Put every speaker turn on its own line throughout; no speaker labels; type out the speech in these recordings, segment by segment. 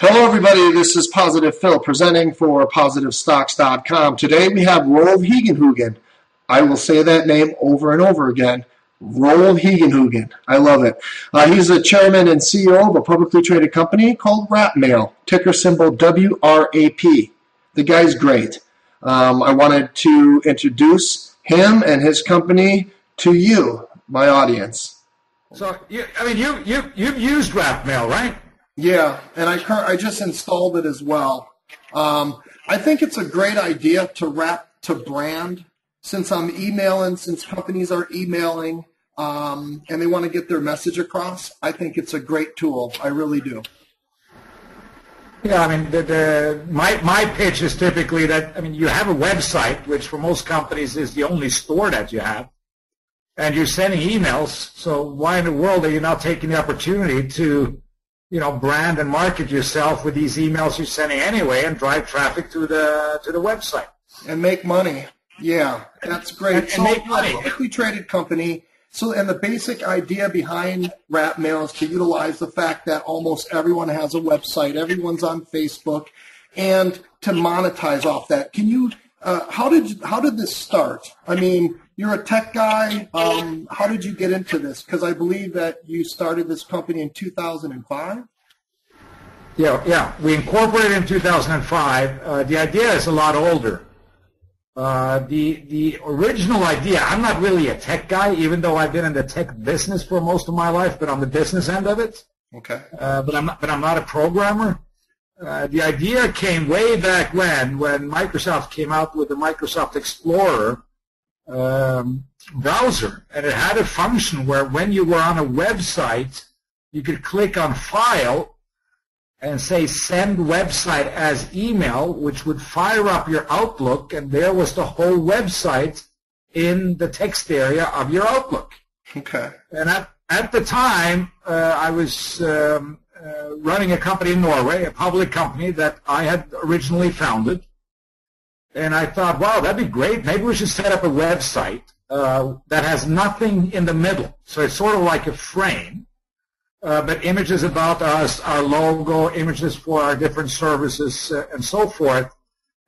Hello, everybody. This is Positive Phil presenting for PositiveStocks.com. Today we have Rolf Hegenhugen. I will say that name over and over again. Rolf Hegenhugen. I love it. He's the chairman and CEO of a publicly traded company called RapMail, ticker symbol WRAP. The guy's great. I wanted to introduce him and his company to you, my audience.
So, you've used RapMail, right?
Yeah, and I just installed it as well. I think it's a great idea to brand, since companies are emailing, and they want to get their message across. I think it's a great tool. I really do.
Yeah, I mean, my pitch is typically that, you have a website, which for most companies is the only store that you have, and you're sending emails, so why in the world are you not taking the opportunity to brand and market yourself with these emails you're sending anyway and drive traffic to the website.
And make money. Yeah, that's great.
And make money.
A publicly traded company. And the basic idea behind RapMail is to utilize the fact that almost everyone has a website, everyone's on Facebook, and to monetize off that. Can you, how did this start? I mean, you're a tech guy. How did you get into this? Because I believe that you started this company in 2005.
Yeah. We incorporated in 2005. The idea is a lot older. The original idea, I'm not really a tech guy, even though I've been in the tech business for most of my life, but on the business end of it.
Okay.
But I'm not a programmer. The idea came way back when Microsoft came out with the Microsoft Explorer browser, and it had a function where when you were on a website, you could click on File and say Send Website as Email, which would fire up your Outlook, and there was the whole website in the text area of your Outlook.
Okay.
And at the time, I was running a company in Norway, a public company that I had originally founded. And I thought, wow, that'd be great. Maybe we should set up a website that has nothing in the middle. So it's sort of like a frame, but images about us, our logo, images for our different services, and so forth.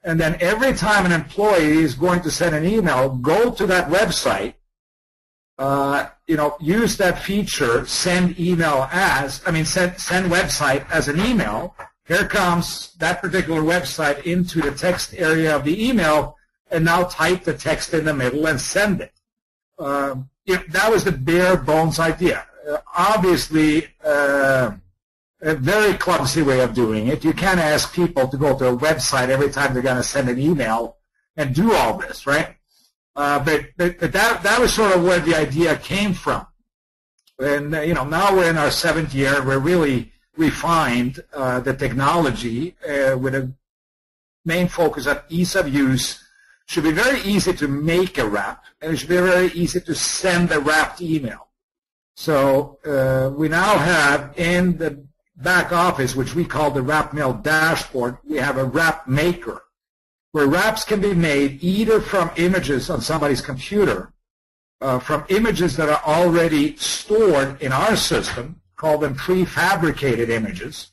And then every time an employee is going to send an email, go to that website, use that feature, send website as an email. Here comes that particular website into the text area of the email, and now type the text in the middle and send it. That was the bare bones idea. Obviously, a very clumsy way of doing it. You can't ask people to go to a website every time they're going to send an email and do all this, right? But that was sort of where the idea came from. And, now we're in our 7th year. We're really refined the technology with a main focus on ease of use. It should be very easy to make a wrap, and it should be very easy to send a wrapped email. So we now have in the back office, which we call the RapMail Dashboard, we have a wrap maker, where wraps can be made either from images on somebody's computer, from images that are already stored in our system, call them prefabricated images.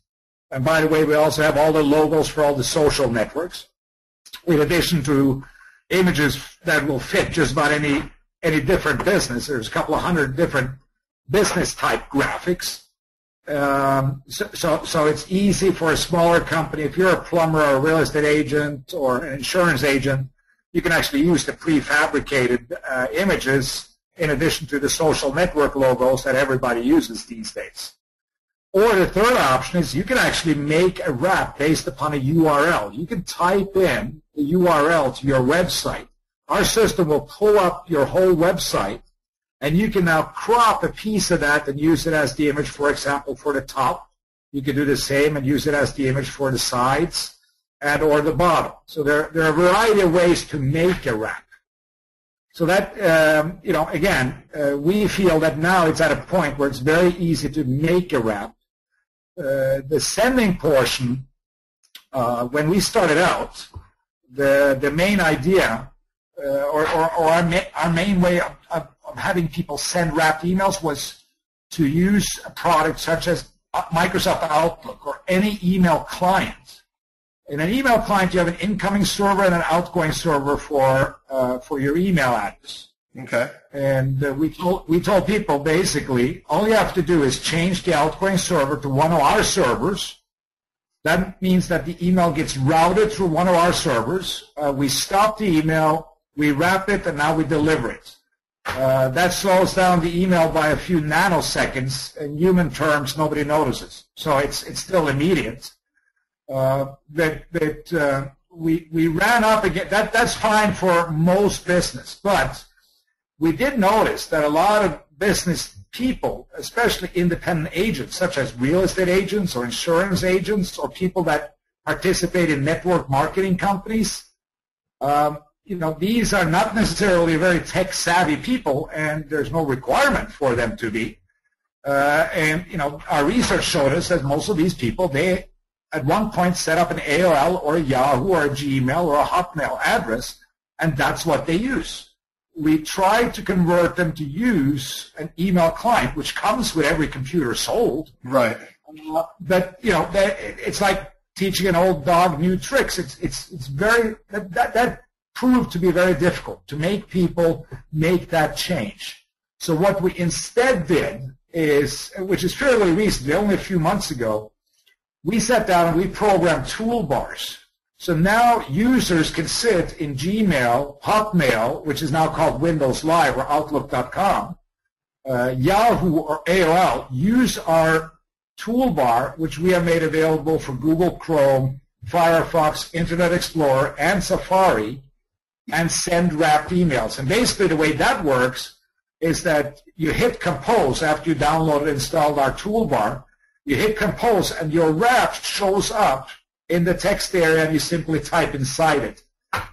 And by the way, we also have all the logos for all the social networks, in addition to images that will fit just about any different business. There's a couple of hundred different business-type graphics. So it's easy for a smaller company. If you're a plumber or a real estate agent or an insurance agent, you can actually use the prefabricated images in addition to the social network logos that everybody uses these days. Or the third option is you can actually make a wrap based upon a URL. You can type in the URL to your website. Our system will pull up your whole website, and you can now crop a piece of that and use it as the image, for example, for the top. You can do the same and use it as the image for the sides and or the bottom. So there are a variety of ways to make a wrap. So that, again, we feel that now it's at a point where it's very easy to make a wrap. The sending portion, when we started out, the main idea or our main way of having people send wrapped emails was to use a product such as Microsoft Outlook or any email client. In an email client, you have an incoming server and an outgoing server for your email address.
Okay.
And we told people basically all you have to do is change the outgoing server to one of our servers. That means that the email gets routed through one of our servers. We stop the email, we wrap it, and now we deliver it. That slows down the email by a few nanoseconds. In human terms, nobody notices. So it's still immediate. We ran up again. That's fine for most business, but we did notice that a lot of business people, especially independent agents, such as real estate agents or insurance agents or people that participate in network marketing companies, these are not necessarily very tech-savvy people, and there's no requirement for them to be. Our research showed us that most of these people, they at one point set up an AOL or a Yahoo or a Gmail or a Hotmail address, and that's what they use. We tried to convert them to use an email client, which comes with every computer sold.
Right.
But it's like teaching an old dog new tricks. It's very that proved to be very difficult to make people make that change. So what we instead did is, which is fairly recently, only a few months ago, we sat down and we programmed toolbars. So now users can sit in Gmail, Hotmail, which is now called Windows Live or Outlook.com, Yahoo or AOL, use our toolbar, which we have made available for Google Chrome, Firefox, Internet Explorer, and Safari, and send wrapped emails. And basically the way that works is that you hit compose after you download and installed our toolbar. You hit compose and your wrap shows up in the text area and you simply type inside it.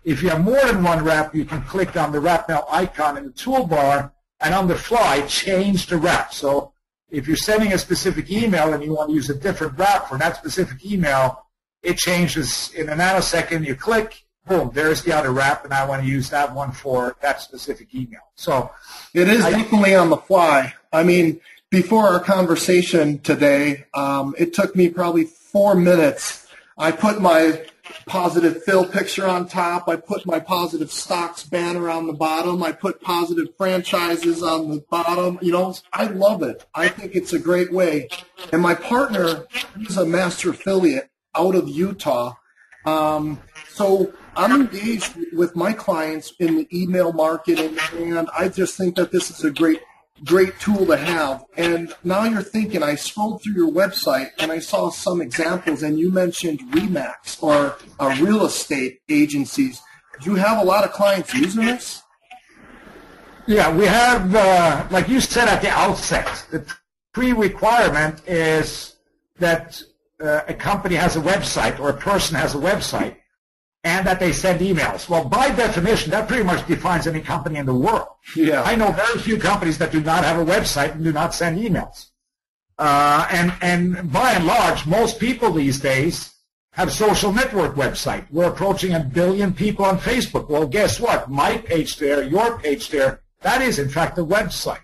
If you have more than one wrap, you can click on the RapMail icon in the toolbar and on the fly change the wrap. So if you're sending a specific email and you want to use a different wrap for that specific email, it changes in a nanosecond. You click, boom, there's the other wrap, and I want to use that one for that specific email. So
it is definitely on the fly. I mean, before our conversation today, it took me probably 4 minutes. I put my Positive Phil picture on top. I put my Positive Stocks banner on the bottom. I put Positive Franchises on the bottom. I love it. I think it's a great way. And my partner is a master affiliate out of Utah. So I'm engaged with my clients in the email marketing, and I just think that this is a great tool to have. And now you're thinking, I scrolled through your website and I saw some examples, and you mentioned RE/MAX or real estate agencies. Do you have a lot of clients using this?
Yeah, we have, like you said at the outset, the pre-requirement is that a company has a website or a person has a website and that they send emails. Well, by definition, that pretty much defines any company in the world.
Yeah.
I know very few companies that do not have a website and do not send emails. And by and large, most people these days have social network website. We're approaching 1 billion people on Facebook. Well, guess what? My page there, your page there, that is, in fact, a website.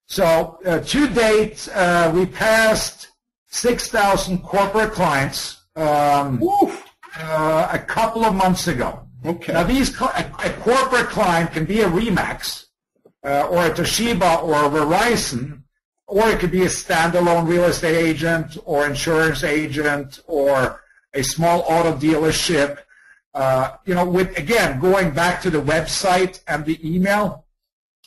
So to date, we passed 6,000 corporate clients a couple of months ago.
Okay.
Now, a corporate client can be a RE/MAX or a Toshiba or a Verizon, or it could be a standalone real estate agent or insurance agent or a small auto dealership. With, again, going back to the website and the email,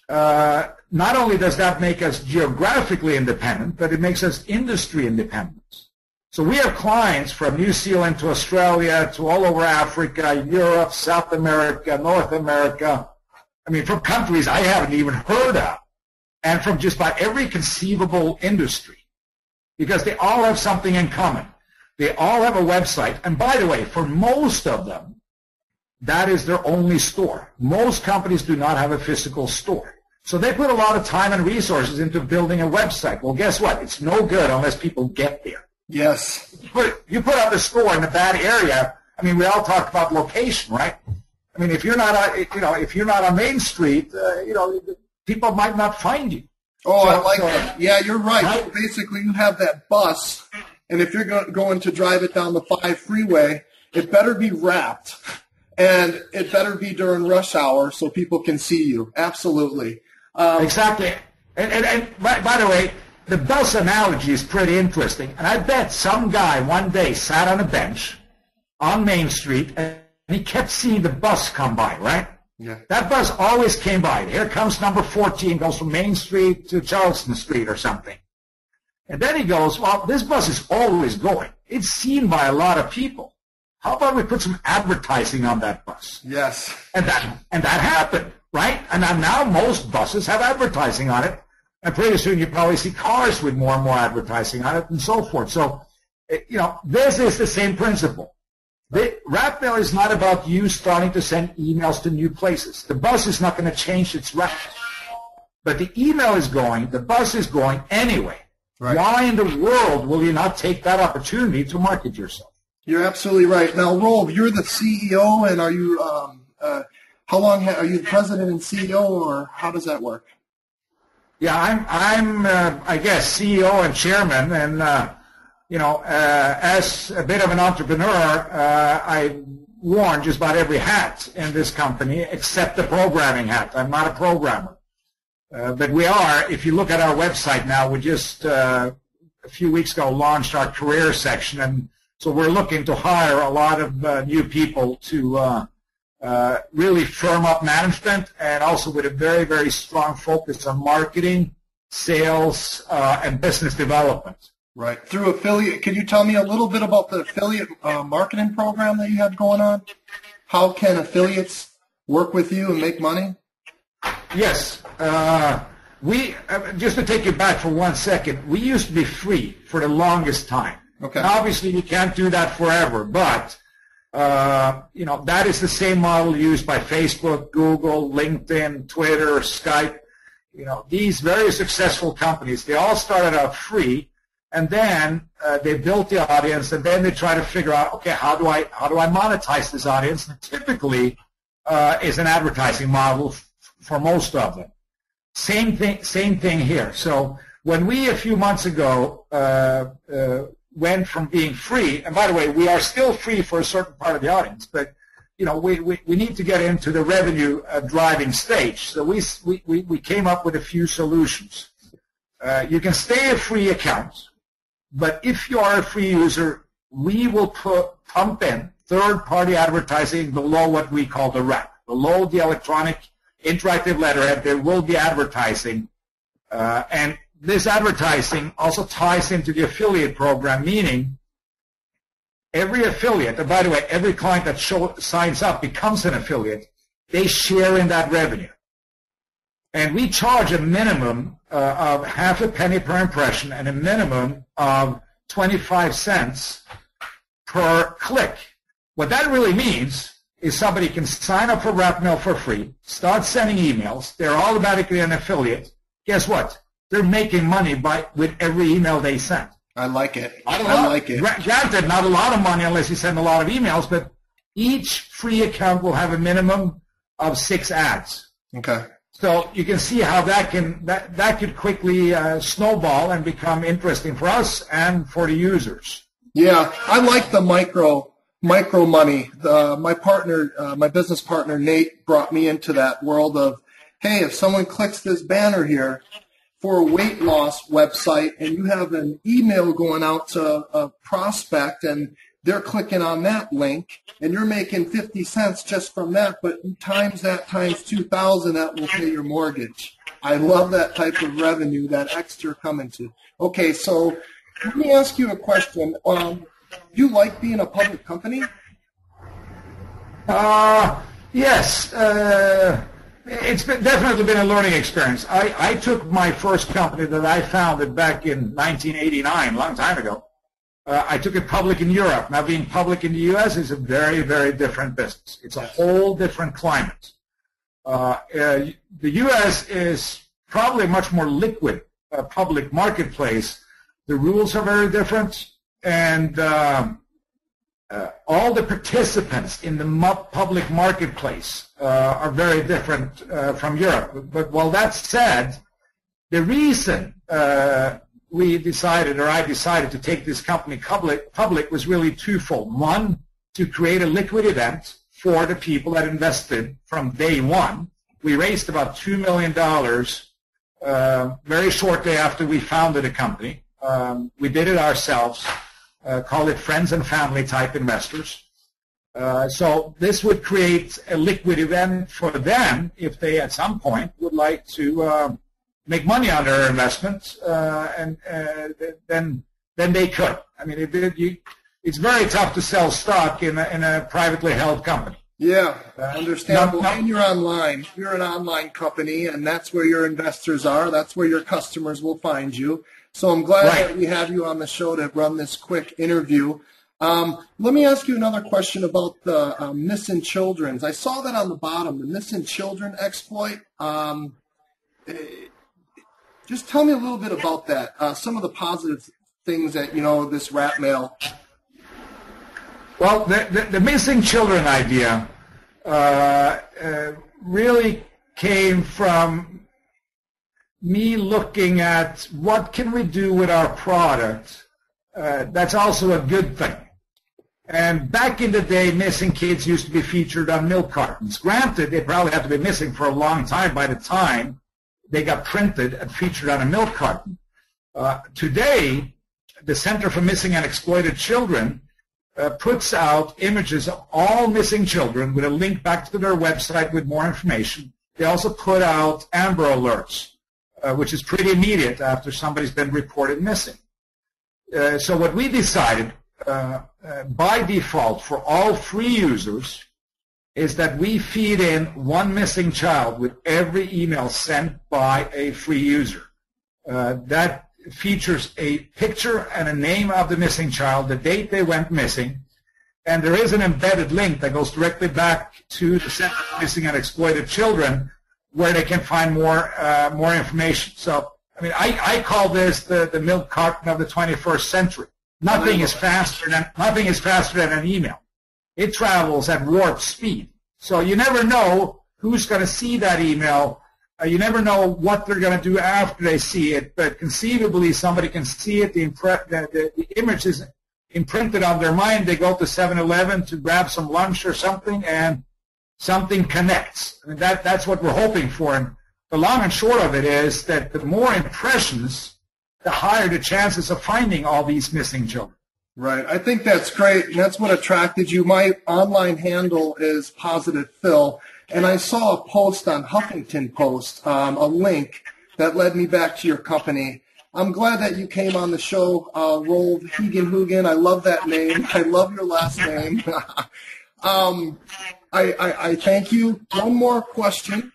not only does that make us geographically independent, but it makes us industry independent. So we have clients from New Zealand to Australia to all over Africa, Europe, South America, North America. I mean, from countries I haven't even heard of, and from just about every conceivable industry, because they all have something in common. They all have a website. And by the way, for most of them, that is their only store. Most companies do not have a physical store. So they put a lot of time and resources into building a website. Well, guess what? It's no good unless people get there.
Yes.
You put up a store in a bad area. I mean, we all talk about location, right? I mean, if you're not on Main Street, people might not find you.
Oh, I like that. Yeah, you're right. So basically, you have that bus, and if you're going to drive it down the 5 freeway, it better be wrapped, and it better be during rush hour so people can see you. Absolutely.
Exactly. And by the way, the bus analogy is pretty interesting. And I bet some guy one day sat on a bench on Main Street, and he kept seeing the bus come by, right?
Yeah.
That bus always came by. Here comes number 14, goes from Main Street to Charleston Street or something. And then he goes, well, this bus is always going. It's seen by a lot of people. How about we put some advertising on that bus?
Yes.
And that happened, right? And now most buses have advertising on it. And pretty soon you probably see cars with more and more advertising on it and so forth. So, this is the same principle. RapMail is not about you starting to send emails to new places. The bus is not going to change its route. But the email is going, the bus is going anyway. Right. Why in the world will you not take that opportunity to market yourself?
You're absolutely right. Now, Rolf, you're the CEO, and are you, how long, are you the president and CEO, or how does that work?
Yeah, I'm I guess, CEO and chairman, and, as a bit of an entrepreneur, I worn just about every hat in this company except the programming hat. I'm not a programmer. But we are, if you look at our website now, we just a few weeks ago launched our career section, and so we're looking to hire a lot of new people to really firm up management, and also with a very, very strong focus on marketing, sales, and business development.
Right. Through affiliate, can you tell me a little bit about the affiliate marketing program that you have going on? How can affiliates work with you and make money?
Yes. We just to take you back for 1 second, we used to be free for the longest time.
Okay.
Now, obviously, you can't do that forever, but that is the same model used by Facebook, Google, LinkedIn, Twitter, Skype. These very successful companies, they all started out free. And then they built the audience, and then they try to figure out, okay, how do I monetize this audience? And typically, is an advertising model for most of them. Same thing here. So when we a few months ago went from being free, and by the way, we are still free for a certain part of the audience, but we need to get into the revenue driving stage. So we came up with a few solutions. You can stay a free account. But if you are a free user, we will pump in third-party advertising below what we call the wrap. Below the electronic interactive letterhead, there will be advertising. And this advertising also ties into the affiliate program, meaning every affiliate, and by the way, every client that signs up becomes an affiliate, they share in that revenue. And we charge a minimum of half a penny per impression and a minimum of 25 cents per click. What that really means is somebody can sign up for RapMail for free, start sending emails, they're automatically an affiliate. Guess what? They're making money with every email they send.
I like it. I like it.
Granted, not a lot of money unless you send a lot of emails, but each free account will have a minimum of 6 ads.
Okay.
So you can see how that could quickly snowball and become interesting for us and for the users.
Yeah, I like the micro money. My business partner Nate brought me into that world of, hey, if someone clicks this banner here for a weight loss website, and you have an email going out to a prospect, and they're clicking on that link, and you're making 50 cents just from that, but times 2,000, that will pay your mortgage. I love that type of revenue, that extra coming to. Okay, so let me ask you a question. Do you like being a public company?
Yes. It's definitely been a learning experience. I took my first company that I founded back in 1989, a long time ago. I took it public in Europe. Now, being public in the U.S. is a very, very different business. It's a whole different climate. The U.S. is probably a much more liquid public marketplace. The rules are very different, and all the participants in the public marketplace are very different from Europe. But while that's said, The reason we decided, or I decided, to take this company public was really twofold. One, to create a liquid event for the people that invested from day one. We raised about $2 million very shortly after we founded the company. We did it ourselves, call it friends and family type investors. So this would create a liquid event for them if they at some point would like to make money on their investments, and then they could. I mean, it's very tough to sell stock in a privately held company.
Yeah, understandable. And you're online. You're an online company, and that's where your investors are. That's where your customers will find you. So I'm glad that we have you on the show to run this quick interview. Let me ask you another question about the missing children. I saw that on the bottom, the missing children exploit. Just tell me a little bit about that. Some of the positive things that, this RapMail.
Well, the missing children idea really came from me looking at what can we do with our product that's also a good thing. And back in the day, missing kids used to be featured on milk cartons. Granted, they probably had to be missing for a long time by the time they got printed and featured on a milk carton. Today, the Center for Missing and Exploited Children puts out images of all missing children with a link back to their website with more information. They also put out Amber Alerts, which is pretty immediate after somebody's been reported missing. So what we decided by default for all free users is that we feed in one missing child with every email sent by a free user. That features a picture and a name of the missing child, the date they went missing, and there is an embedded link that goes directly back to the Center for Missing and Exploited Children where they can find more information. So, I mean, I call this the milk carton of the 21st century. Nothing is faster than an email. It travels at warp speed. So you never know who's going to see that email. You never know what they're going to do after they see it, but conceivably somebody can see it. The image is imprinted on their mind. They go to 7-Eleven to grab some lunch or something, and something connects. I mean, that's what we're hoping for. And the long and short of it is that the more impressions, the higher the chances of finding all these missing children.
Right. I think that's great, and that's what attracted you. My online handle is Positive Phil. And I saw a post on Huffington Post, a link that led me back to your company. I'm glad that you came on the show, Rolf Higenhugen. I love that name. I love your last name. I thank you. One more question.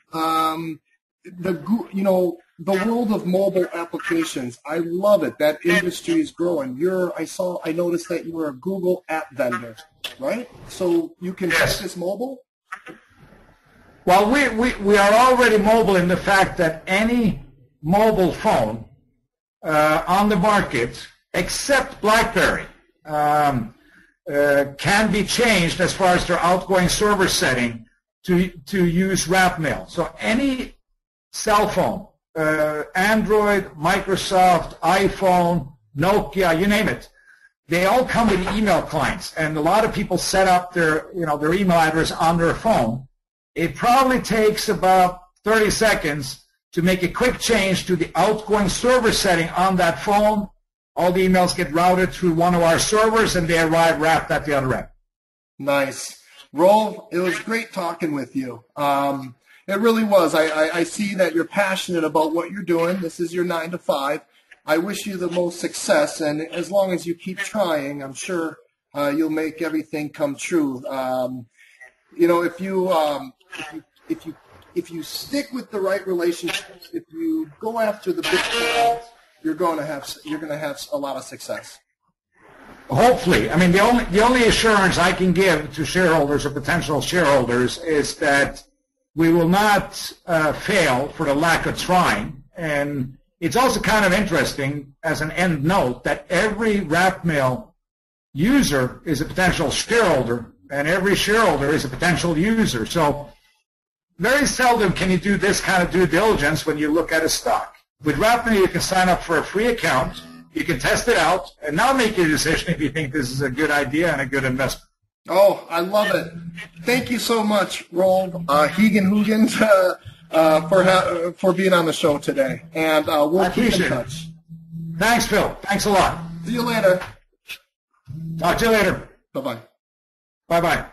The world of mobile applications. I love it. That industry is growing. I noticed that you were a Google app vendor, right? So you can access mobile?
Well, we are already mobile in the fact that any mobile phone on the market, except BlackBerry, can be changed as far as their outgoing server setting to use RapMail. So any cell phone, Android, Microsoft, iPhone, Nokia, you name it, they all come with email clients, and a lot of people set up their email address on their phone. It probably takes about 30 seconds to make a quick change to the outgoing server setting on that phone. All the emails get routed through one of our servers, and they arrive wrapped at the other end.
Nice. Rolf, it was great talking with you. It really was. I see that you're passionate about what you're doing. This is your 9 to 5. I wish you the most success, and as long as you keep trying, I'm sure you'll make everything come true. If you stick with the right relationships, if you go after the big clients, you're going to have a lot of success.
Hopefully. I mean, the only assurance I can give to shareholders or potential shareholders is that we will not fail for the lack of trying. And it's also kind of interesting as an end note that every RapMail user is a potential shareholder, and every shareholder is a potential user. So very seldom can you do this kind of due diligence when you look at a stock. With RapMail, you can sign up for a free account. You can test it out, and now make your decision if you think this is a good idea and a good investment.
Oh, I love it. Thank you so much, Rolf Higenhuygen, for being on the show today. And we'll keep in touch.
Thanks, Phil. Thanks a lot.
See you later.
Talk to you later.
Bye-bye.
Bye-bye.